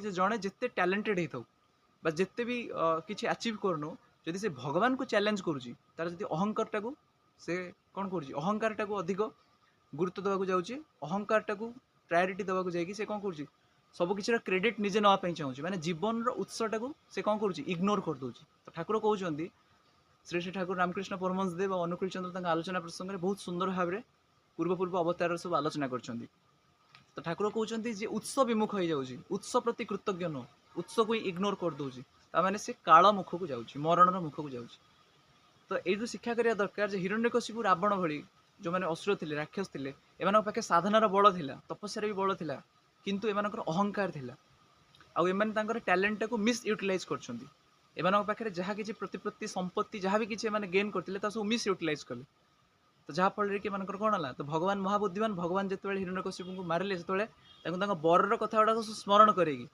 जे जड़े जिते टैलेंटेड होता बा जिते भी किसी अचीव करनु जदि से भगवान को चैलेंज करुच्ची तार जदि अहंकार टाक से कौन कर अहंकार टाक अधिक गुरुत्व देवाक जाऊँगी अहंकार टाक प्रायोरीटी देवाक जाकि से कौन कर सब किसी क्रेडिट निजे नापी चाहूँगी मैंने जीवन उत्स टाक से कौन कर इग्नोर कर दूसरी तो ठाकुर कहते श्री श्री ठाकुर रामकृष्ण परमहंस देव और अनुकूल चंद्र आलोचना प्रसंग में बहुत सुंदर भाव में पूर्व पूर्व अवतार सब आलोचना कर तो ठाकुर कहते जे उत्स विमुख हो जाऊँगी उत्स प्रति कृतज्ञ नुह उत्स को इग्नोर कर दूसरी ताने से काल मुख को जाऊँगी मरण मुख को जाऊँगी तो यू शिक्षा करने दरकार जे हिरण्यकशिपु रावण भली जो मैंने असुर थे राक्षस थे एम पाखे साधनार बल था तपस्यार भी बल था किंतु एम अहंकार था आउ एम टैलेंट को मिस यूटिलाइज कर पाखे जहाँ किसी प्रतिपत्ति संपत्ति जहाँ भी किसी गेन करते सब मिस यूटिलाइज कले तो जहाँफल कि कौन है तो भगवान महाबुद्धिमान भगवान जो हिरण्यकशिपु को मारे से बर कथा गुड़ा स्मरण करेगी